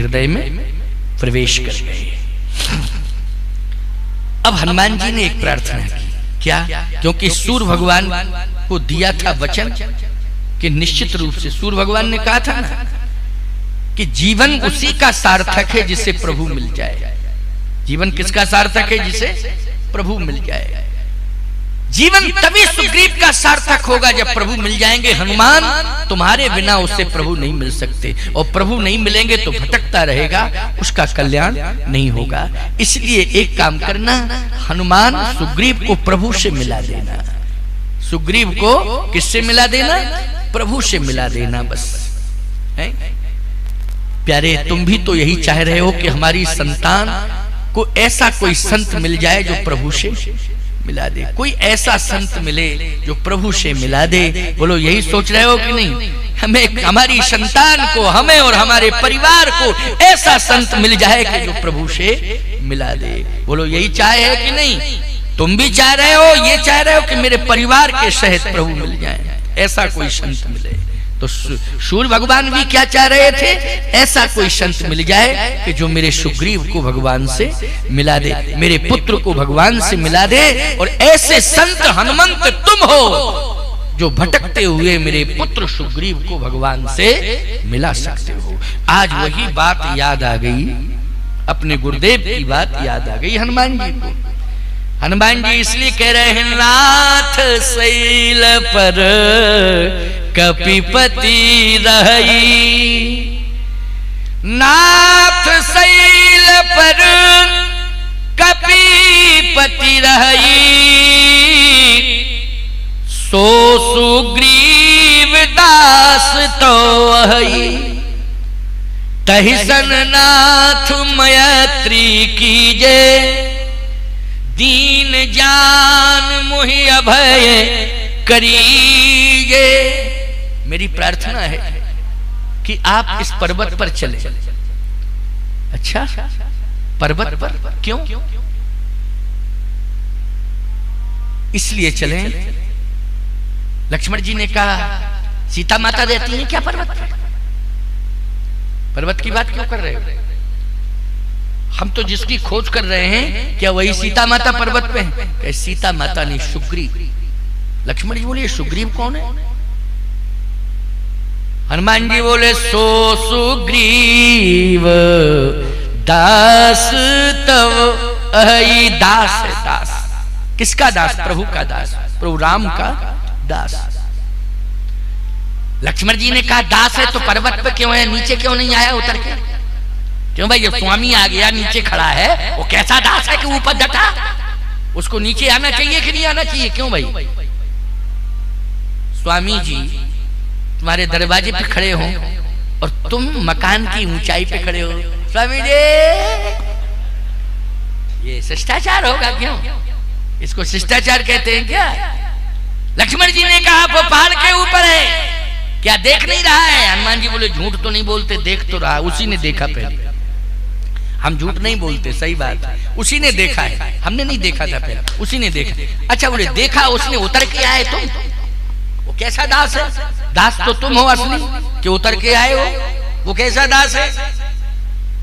हृदय में प्रवेश कर गए। अब हनुमान जी ने एक प्रार्थना की, क्या? क्योंकि सूर्य भगवान को दिया था वचन कि निश्चित रूप से सूर्य भगवान ने कहा था ना कि जीवन उसी का सार्थक है जिसे प्रभु मिल जाए। जीवन किसका सार्थक है? जिसे प्रभु मिल जाए। जीवन तभी सुग्रीव का सार्थक होगा जब प्रभु मिल जाएंगे। हनुमान, तुम्हारे बिना उससे प्रभु नहीं मिल सकते, और प्रभु नहीं मिलेंगे तो भटकता रहेगा, उसका कल्याण नहीं होगा। इसलिए एक काम करना, हनुमान सुग्रीव को प्रभु से मिला देना। सुग्रीव को किससे मिला देना? प्रभु से मिला देना बस। है? प्यारे, तुम भी तो यही चाह रहे हो कि हमारी संतान को ऐसा कोई संत मिल जाए जो प्रभु से मिला दे। कोई ऐसा संत मिले जो प्रभु से मिला दे। बोलो, यही सोच रहे हो कि नहीं? हमें, हमारी संतान को, हमें और हमारे परिवार को ऐसा संत मिल जाए कि जो प्रभु से मिला दे। बोलो, यही चाह है कि नहीं? तुम भी चाह रहे हो, ये चाह रहे हो कि मेरे परिवार के सहित प्रभु मिल जाए, ऐसा कोई संत मिले। तो सूर्य भगवान भी क्या चाह रहे थे? ऐसा कोई संत मिल जाए कि जो मेरे सुग्रीव को भगवान से मिला दे, मेरे पुत्र को भगवान से मिला दे। और ऐसे संत हनुमंत तुम हो जो भटकते हुए मेरे पुत्र सुग्रीव को भगवान से मिला सकते हो। आज वही बात याद आ गई, अपने गुरुदेव की बात याद आ गई हनुमान जी को। हनुमान जी इसलिए कह रहे हैं, नाथ शैल पर कपिपति रही, नाथ शैल पर कपिपति रही, सो सुग्रीव दास तो अहि, तहि सन नाथ मैत्री कीजे, दीन जान मुहि अभय करीजे। मेरी प्रार्थना है कि आप इस पर्वत पर चले। अच्छा, पर्वत पर क्यों? इसलिए चलें, लक्ष्मण जी ने कहा सीता माता रहती है क्या पर्वत पर? पर्वत की बात क्यों कर रहे हो? हम तो जिसकी खोज कर रहे हैं, क्या वही सीता माता पर्वत पे है? सीता माता नहीं, सुग्रीव। लक्ष्मण जी बोले, सुग्रीव कौन है? हनुमान जी बोले, सो सुग्रीव दास तव अहि। दास है, दास। किसका दास? प्रभु का दास, प्रभु राम का दास। लक्ष्मण जी ने कहा दास है तो पर्वत पे क्यों है? नीचे क्यों नहीं आया उतर के? क्यों भाई, ये स्वामी आ गया नीचे खड़ा है, वो कैसा दास है कि ऊपर डटा? उसको नीचे आना चाहिए कि नहीं आना चाहिए? क्यों भाई? स्वामी जी तुम्हारे दरवाजे पे खड़े हो और तुम मकान की ऊंचाई पे खड़े हो। स्वामी जी, ये शिष्टाचार होगा? क्यों इसको शिष्टाचार कहते हैं क्या? लक्ष्मण जी ने कहा वो पहाड़ के ऊपर है, क्या देख नहीं रहा है? हनुमान जी बोले, झूठ तो नहीं बोलते, देख तो रहा। उसी ने देखा पहले, हम झूठ नहीं बोलते, सही बात है। उसी ने देखा है, हमने नहीं देखा था पहले, उसी ने देखा। अच्छा बोले, देखा उसने, उतर के आए तुम? वो कैसा दास है? दास तो तुम हो असली, कि उतर के आए हो। वो कैसा दास है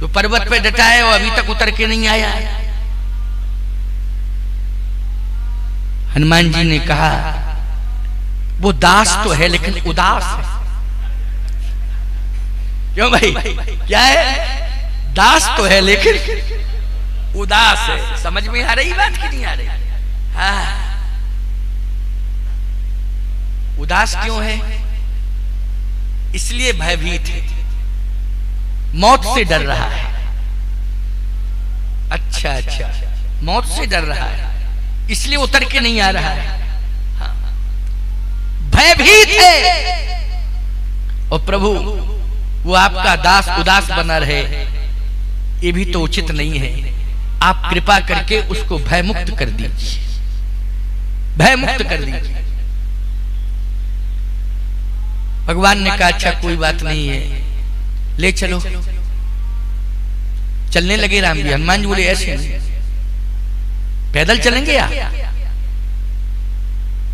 जो पर्वत पे डटा है और अभी तक उतर के नहीं आया? हनुमान जी ने कहा वो दास तो है लेकिन उदास है। क्यों भाई, क्या है? दास तो है लेकिन उदास है। समझ में आ रही बात कि नहीं आ रही? हाँ, उदास क्यों है? इसलिए भयभीत है, मौत से डर रहा है। अच्छा अच्छा, मौत से डर रहा है, इसलिए उतर के नहीं आ रहा है। हाँ, भयभीत है। और प्रभु वो आपका दास उदास बना रहे, ये भी तो उचित नहीं है। आप कृपा करके उसको भयमुक्त कर दीजिए, भयमुक्त कर दीजिए। भगवान ने कहा अच्छा कोई बात नहीं है, ले चलो। चलने लगे राम जी। हनुमान जी बोले ऐसे नहीं, पैदल चलेंगे आप?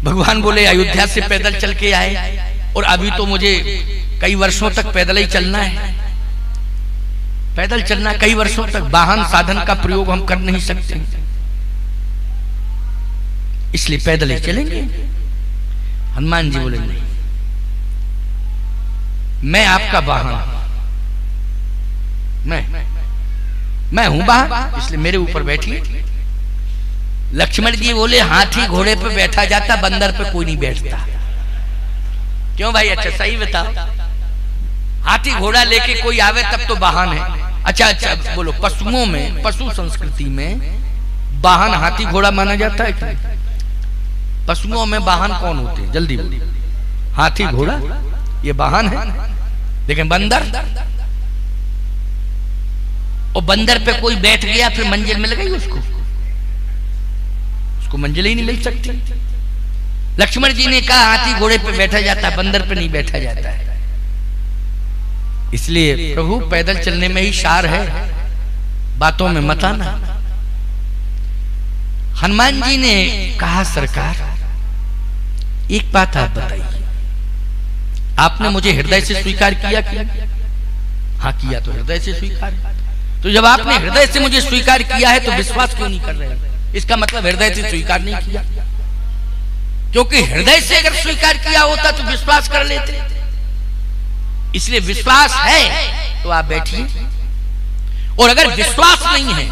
भगवान बोले अयोध्या से पैदल चल के आए और अभी तो मुझे कई वर्षों तक पैदल ही चलना है। पैदल चलना कई वर्षों तक, वाहन साधन का प्रयोग हम कर नहीं सकते, इसलिए पैदल ही चलेंगे। हनुमान जी बोले नहीं, मैं आपका वाहन, मैं हूं वाहन, इसलिए मेरे ऊपर बैठिए। लक्ष्मण जी बोले हाथी घोड़े पे बैठा जाता, बंदर पे कोई नहीं बैठता। क्यों भाई? अच्छा सही बताओ, हाथी घोड़ा लेके कोई आवे तब तो वाहन है। अच्छा बोलो, पशुओं में, पशु संस्कृति में वाहन हाथी घोड़ा माना जाता है क्या? पशुओं में वाहन कौन होते हैं? जल्दी बोलिए। हाथी घोड़ा ये वाहन है, लेकिन बंदर, और बंदर पे कोई बैठ गया फिर मंजिल मिल गई उसको मंजिल ही नहीं मिल सकती। लक्ष्मण जी ने कहा हाथी घोड़े पे बैठा जाता है, बंदर पे नहीं बैठा जाता है। इसलिए प्रभु पैदल चलने में ही सार है, बातों में मत आना। हनुमान जी ने कहा सरकार एक बात आप बताइए, आपने मुझे हृदय से स्वीकार किया क्या? हाँ किया, तो हृदय से स्वीकार। तो जब आपने हृदय से मुझे स्वीकार किया है तो विश्वास क्यों नहीं कर रहे? इसका मतलब हृदय से स्वीकार नहीं किया, क्योंकि हृदय से अगर स्वीकार किया होता तो विश्वास कर लेते। इसलिए विश्वास है तो आप बैठिए, और अगर विश्वास नहीं है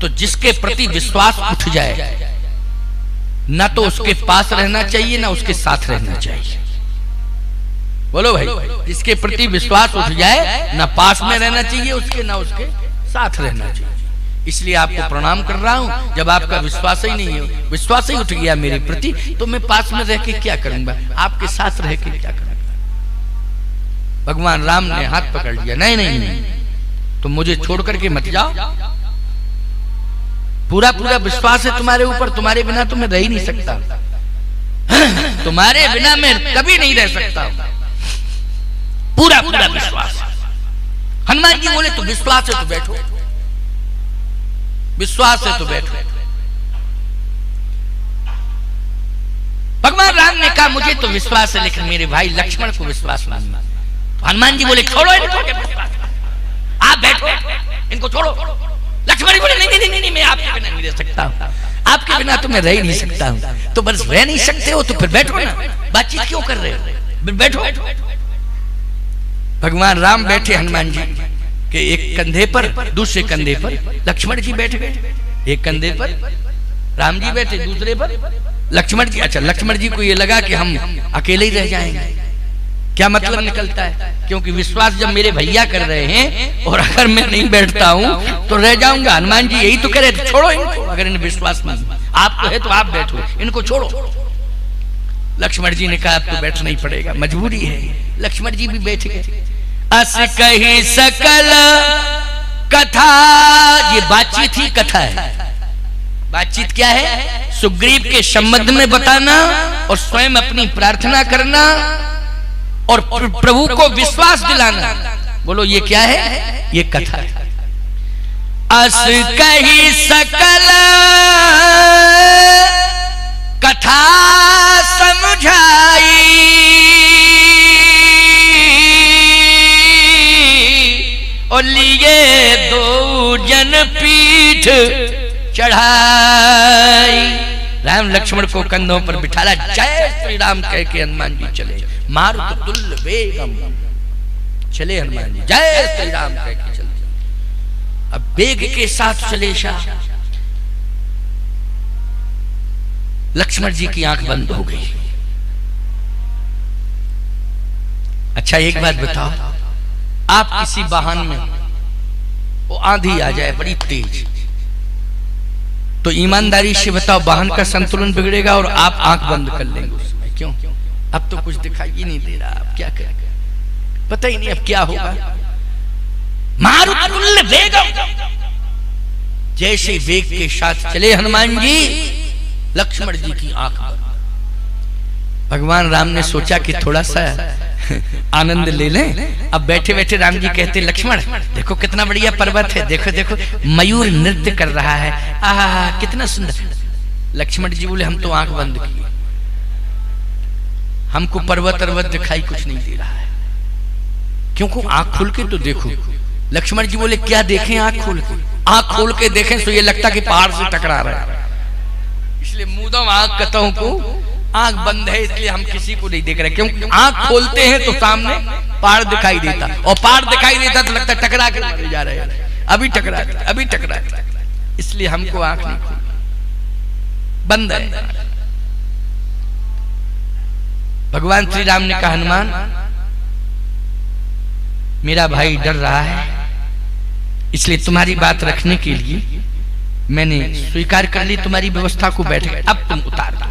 तो जिसके प्रति विश्वास उठ जाए ना तो उसके पास रहना चाहिए ना उसके साथ रहना चाहिए। बोलो भाई, जिसके प्रति विश्वास उठ जाए ना पास में रहना चाहिए उसके, ना उसके साथ रहना चाहिए। इसलिए आपको प्रणाम कर रहा हूं। जब आपका विश्वास ही नहीं है, विश्वास ही उठ गया मेरे प्रति, तो मैं पास में रह के क्या करूंगा, आपके साथ रह के क्या करूंगा? भगवान राम ने हाथ पकड़ लिया, नहीं नहीं नहीं, तुम मुझे छोड़ करके मत जाओ, पूरा पूरा विश्वास है तुम्हारे ऊपर, तुम्हारे बिना तो मैं रह ही नहीं सकता, तुम्हारे बिना मैं कभी नहीं रह सकता, पूरा पूरा विश्वास। हनुमान जी बोले तो विश्वास है तो बैठो, विश्वास है तो बैठो। भगवान राम ने कहा मुझे तो विश्वास है लेकिन मेरे भाई लक्ष्मण को विश्वास नहीं। हनुमान जी बोले छोड़ो इनको, आप बैठो, इनको छोड़ो। लक्ष्मण जी बोले नहीं नहीं नहीं नहीं, मैं आपके बिना नहीं रह सकता हूं, आपके बिना तो मैं रह ही नहीं सकता हूं। तो बस रह नहीं सकते हो तो फिर बैठो ना, बातचीत क्यों कर रहे हो, बैठो। भगवान राम बैठे हनुमान जी के एक कंधे पर, दूसरे कंधे पर लक्ष्मण जी बैठ गए। एक कंधे पर राम जी बैठे, दूसरे पर लक्ष्मण जी। अच्छा, लक्ष्मण जी को ये लगा कि हम अकेले ही रह जाएंगे, क्या मतलब निकलता है, क्योंकि विश्वास जब मेरे भैया कर रहे हैं और अगर मैं नहीं बैठता हूं तो रह जाऊंगा। हनुमान जी यही तो कह रहे थे, छोड़ो इनको, अगर इन्हें विश्वास नहीं आपको है तो आप बैठो, इनको छोड़ो। लक्ष्मण जी ने कहा अब तो बैठना ही पड़ेगा, मजबूरी है। लक्ष्मण जी भी बैठ गए। अस कही सकल कथा, ये बातचीत ही कथा है। बातचीत क्या है? सुग्रीव के संबंध में बताना और स्वयं अपनी प्रार्थना करना और प्रभु को विश्वास दिलाना। बोलो ये क्या है? ये कथा है। अस कही सकल कथा समझाई, और लिए दो जन पीठ चढ़ाई। राम लक्ष्मण को कंधों पर बिठाला, जय श्री राम कह के हनुमान जी चले। मारुत तुल्य वेगम चले हनुमान जी, जय श्री राम कह के चले। अब वेग के साथ चले शाह। लक्ष्मण जी की आंख बंद हो गई। अच्छा एक बात बताओ, आप किसी वाहन में वो आंधी आ जाए बड़ी तेज, तो ईमानदारी से बताओ वाहन का संतुलन बिगड़ेगा और आप आंख बंद कर लेंगे उसमें। क्यों? अब तो कुछ दिखाई ही नहीं दे रहा, अब क्या करें, पता ही नहीं अब क्या होगा। मारुतुल्य वेगम, जैसे वेग के साथ चले हनुमान जी, लक्ष्मण जी की आंख बंद। भगवान राम ने सोचा कि थोड़ा सा आनंद ले लें। अब बैठे बैठे राम जी कहते लक्ष्मण देखो कितना बढ़िया पर्वत है, देखो देखो मयूर नृत्य कर रहा है, आहा कितना सुंदर। लक्ष्मण जी बोले हम तो आंख बंद किए, हमको पर्वत पर्वत दिखाई कुछ नहीं दे रहा है। क्योंकि आंख खुल के तो देखो, लक्ष्मण जी बोले क्या देखें? आंख खोल के। आंख खोल के देखें तो ये लगता कि पहाड़ से टकरा रहा है, इसलिए मुदम आंख कतों को, आंख बंद है इसलिए हम किसी को नहीं देख रहे, क्योंकि आंख खोलते हैं तो सामने पहाड़ दिखाई देता, और पहाड़ दिखाई देता तो लगता टकरा के मारे जा रहे हैं, अभी टकरा अभी टकरा, इसलिए हमको आंख नहीं खोल, बंद है। भगवान श्री राम ने कहा हनुमान मेरा भाई डर रहा है, इसलिए तुम्हारी बात रखने के लिए मैंने स्वीकार कर ली तुम्हारी व्यवस्था को, बैठ गए, अब तुम उतार दो।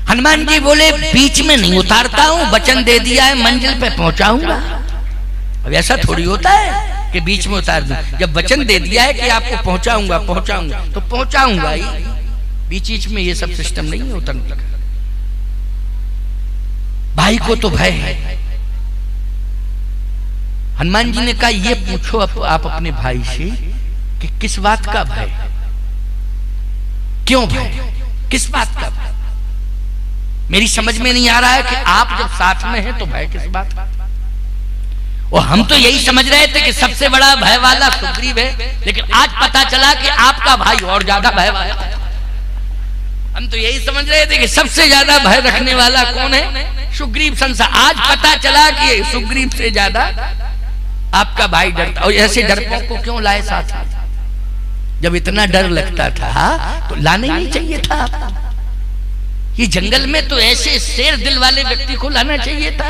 हनुमान जी बोले बीच में नहीं उतारता हूं, वचन दे दिया है मंजिल पे पहुंचाऊंगा। अब ऐसा थोड़ी होता है कि बीच में उतार दूं, जब वचन दे दिया है कि आपको पहुंचाऊंगा पहुंचाऊंगा तो पहुंचाऊंगा ही, बीच बीच में ये सब सिस्टम नहीं है उतरने का। भाई को तो भय है। हनुमान जी ने कहा ये पूछो आप अपने भाई से कि किस बात का भय, क्यों भय, किस बात का भय? मेरी समझ में नहीं आ रहा है कि आप जब साथ में हैं तो भय किस बात का? और हम तो यही समझ रहे थे कि सबसे बड़ा भय वाला सुग्रीव है, लेकिन आज पता चला कि आपका भाई और ज्यादा भय वाला है। हम तो यही समझ रहे थे कि सबसे ज्यादा भय रखने वाला कौन है? सुग्रीव संसार। आज पता चला कि सुग्रीव से ज्यादा आपका भाई डरता। और ऐसे डरपों को क्यों लाए साथ? जब इतना डर लगता था तो लाना ही नहीं चाहिए था आपको। ये जंगल में तो ऐसे शेर दिल वाले व्यक्ति को लाना चाहिए था,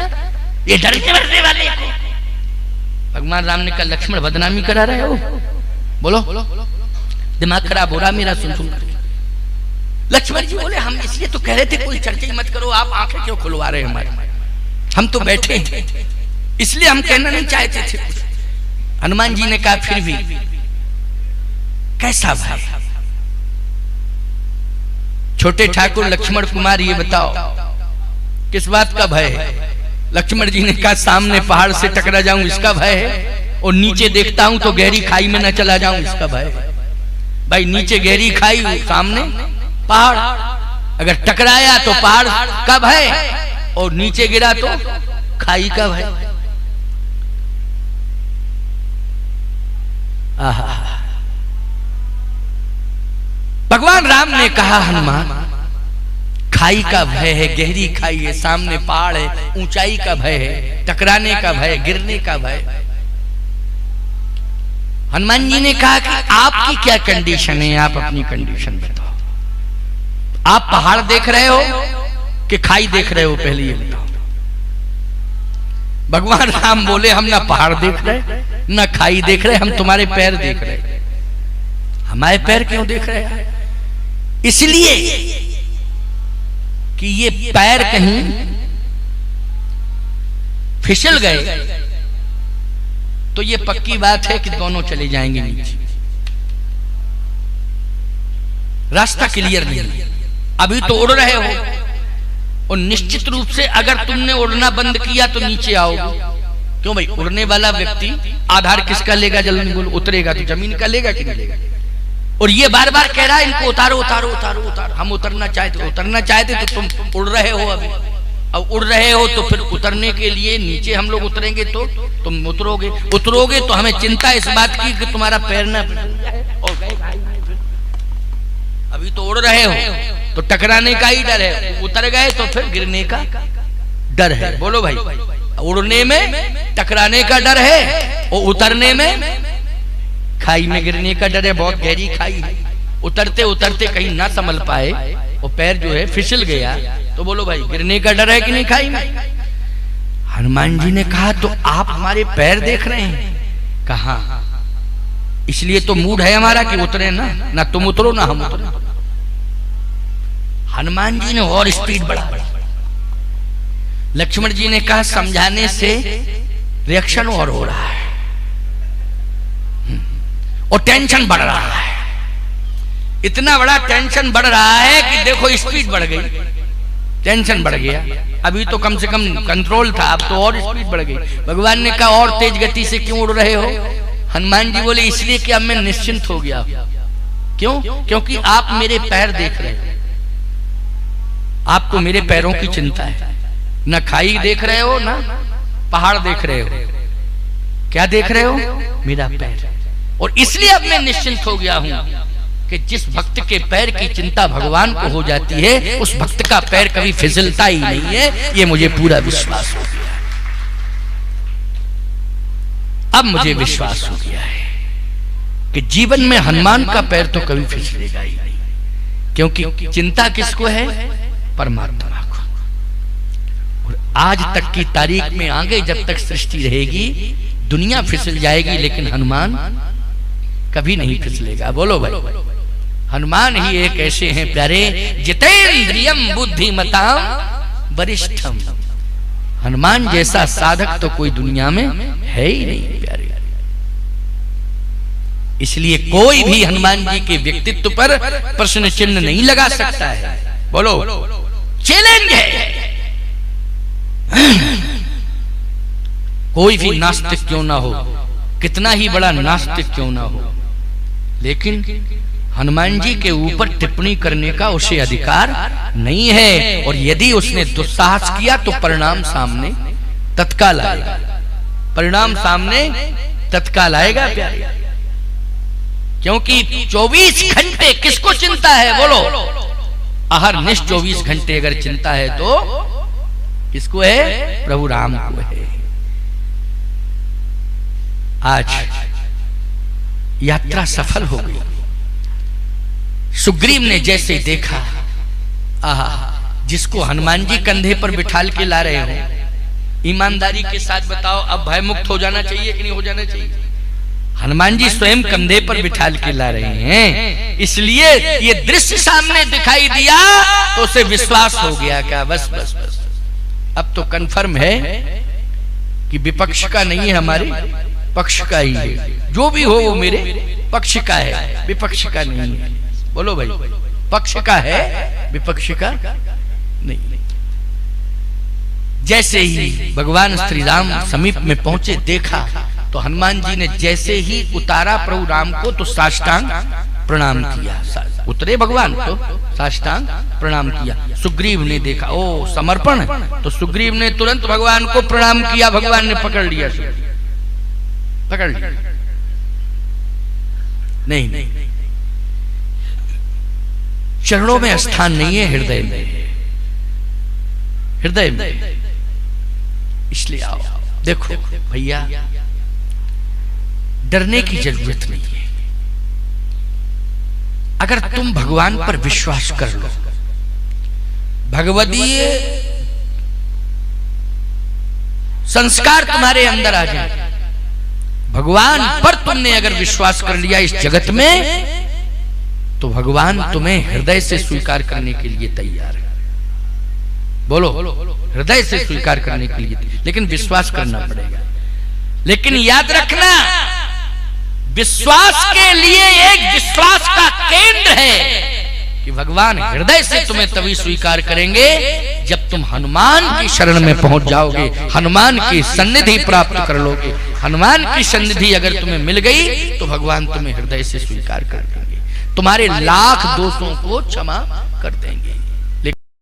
ये डरने मरने वाले को। भगवान राम ने कहा लक्ष्मण बदनामी करा रहे हो, बोलो दिमाग खराब हो रहा मेरा सुन सुन कर। लक्ष्मण जी बोले हम इसलिए तो कह रहे थे कोई चर्चा ही मत करो, आप आंखें क्यों खुलवा रहे हैं हमारे, हम तो बैठे हैं, इसलिए हम कहना नहीं चाहते थे कुछ। हनुमान जी ने कहा फिर भी कैसा भय? छोटे ठाकुर लक्ष्मण कुमार ये बताओ किस बात का भय है? लक्ष्मण जी ने कहा सामने पहाड़ से टकरा जाऊं इसका भय है, और नीचे देखता हूं तो गहरी खाई में न चला जाऊं इसका भय है। भाई नीचे गहरी खाई, सामने पहाड़, अगर टकराया तो पहाड़ का भय, और नीचे गिरा तो खाई का भय। भगवान राम ने कहा हनुमान खाई का भय है, गहरी खाई है, सामने पहाड़ है, ऊंचाई का भय है, टकराने का भय, गिरने का भय। हनुमान जी ने कहा कि आपकी क्या कंडीशन है, आप अपनी कंडीशन बताओ। आप पहाड़ देख रहे हो कि खाई देख रहे हो, पहले ये बताओ। भगवान राम बोले हम ना पहाड़ देख रहे ना खाई देख रहे, हम तुम्हारे पैर देख रहे। हमारे पैर क्यों देख रहे हैं? इसलिए कि ये पैर कहीं फिसल गए तो ये पक्की बात है कि दोनों चले जाएंगे नीचे, रास्ता क्लियर नहीं। अभी तो उड़ रहे हो, और निश्चित रूप से अगर तुमने उड़ना बंद किया तो नीचे आओगे। क्यों भाई? उड़ने वाला व्यक्ति आधार किसका लेगा? जल्दी बोलो, उतरेगा तो जमीन का लेगा कि नहीं लेगा? और ये बार बार कह रहा है इनको उतारो उतारो उतारो उतारो। हम उतरना चाहते तो तुम उड़ रहे हो, अभी अब उड़ रहे हो तो फिर उतरने के लिए नीचे हम लोग उतरेंगे तो तुम उतरोगे तो हमें चिंता इस बात की कि तुम्हारा पैर ना और अभी तो उड़ रहे हो तो टकराने का ही डर है, उतर गए तो फिर गिरने का डर है। बोलो भाई, उड़ने में टकराने का डर है और उतरने में खाई में गिरने का डर है। बहुत गहरी खाई है, उतरते उतरते कहीं ना संभल पाए और पैर जो है फिसल गया तो बोलो भाई गिरने का डर है कि नहीं खाई में? हनुमान जी ने कहा तो आप हमारे पैर देख रहे हैं? कहा इसलिए तो मूड है हमारा कि उतरे ना तुम उतरो ना हम उतरे। हनुमान जी ने और स्पीड बढ़ा। लक्ष्मण जी ने कहा समझाने से रिएक्शन और हो रहा है और टेंशन बढ़ रहा है। इतना बड़ा टेंशन बढ़ रहा है कि देखो स्पीड बढ़ गई, टेंशन बढ़ गया। अभी तो कम से कम कंट्रोल था, अब तो और स्पीड बढ़ गई। भगवान ने कहा और तेज गति से क्यों उड़ रहे हो? हनुमान जी बोले इसलिए कि अब मैं निश्चिंत हो गया। क्यों? क्योंकि आप मेरे पैर देख रहे हो, आपको मेरे पैरों की चिंता है। न खाई देख रहे हो ना पहाड़ देख रहे हो, क्या देख रहे हो? मेरा पैर। और इसलिए अब मैं निश्चिंत हो गया हूं कि जिस भक्त के पैर की चिंता भगवान को हो जाती है, उस भक्त का पैर कभी फिसलता ही नहीं है। ये मुझे पूरा विश्वास हो गया। अब मुझे विश्वास हो गया है कि जीवन में हनुमान का पैर तो कभी फिसलेगा ही नहीं, क्योंकि चिंता किसको है? परमात्मा को। और आज तक की तारीख में आगे जब तक सृष्टि रहेगी, दुनिया फिसल जाएगी, लेकिन हनुमान कभी नहीं फिसलेगा। बोलो भाई, हनुमान ही एक ऐसे हैं प्यारे, जितेंद्रियम बुद्धिमताम वरिष्ठम। हनुमान जैसा साधक तो कोई दुनिया में है ही नहीं प्यारे। इसलिए कोई भी हनुमान जी के व्यक्तित्व पर प्रश्न चिन्ह नहीं लगा सकता है। बोलो, चैलेंज है। कोई भी नास्तिक क्यों ना हो, कितना ही बड़ा नास्तिक क्यों ना हो, लेकिन हनुमान जी के ऊपर टिप्पणी करने का उसे अधिकार नहीं है। और यदि उसने दुस्साहस किया तो परिणाम सामने तत्काल आएगा। परिणाम सामने तत्काल आएगा प्यारे, क्योंकि 24 घंटे किसको चिंता है? बोलो, अहरनिश 24 घंटे अगर चिंता है तो किसको है? प्रभु राम को है। आज यात्रा सफल हो गई। सुग्रीव ने जैसे देखा, आहा, जिसको हनुमान जी कंधे पर बिठाल के ला रहे हो, ईमानदारी के साथ बताओ, अब भय मुक्त हो जाना चाहिए कि नहीं हो जाना चाहिए? हनुमान जी स्वयं कंधे पर बिठाल के ला रहे हैं, इसलिए ये दृश्य सामने दिखाई दिया तो उसे विश्वास हो गया। क्या बस बस बस अब तो कंफर्म है कि विपक्ष का नहीं है, हमारे पक्ष का ही है। जो भी हो वो मेरे पक्ष का है, विपक्ष का नहीं है। बोलो भाई, पक्ष का है, विपक्ष का नहीं। जैसे ही भगवान श्री राम समीप में पहुंचे, देखा तो हनुमान जी ने जैसे ही उतारा प्रभु राम को तो साष्टांग प्रणाम किया। उतरे भगवान तो साष्टांग प्रणाम किया। सुग्रीव ने देखा, ओ समर्पण, तो सुग्रीव ने तुरंत भगवान को प्रणाम किया। भगवान ने पकड़ लिया, पकड़ लिया। नहीं, चरणों में स्थान नहीं है, हृदय में, हृदय में। इसलिए आओ, देखो भैया, डरने की जरूरत नहीं है। अगर तुम भगवान पर विश्वास कर लो, भगवदीय संस्कार तुम्हारे अंदर आ जाए, भगवान पर तुमने अगर विश्वास कर लिया इस जगत में, तो भगवान तुम्हें हृदय से स्वीकार करने के लिए तैयार है। बोलो, हृदय से स्वीकार करने के लिए, लेकिन विश्वास करना पड़ेगा। लेकिन याद रखना, विश्वास के लिए एक विश्वास का केंद्र है कि भगवान हृदय से तुम्हें तभी स्वीकार करेंगे जब तुम हनुमान की शरण में पहुंच जाओगे, हनुमान की सन्निधि प्राप्त कर लोगे। हनुमान की सन्निधि अगर तुम्हें मिल गई तो भगवान तुम्हें हृदय से स्वीकार कर देंगे, तुम्हारे लाख दोषों को क्षमा कर देंगे।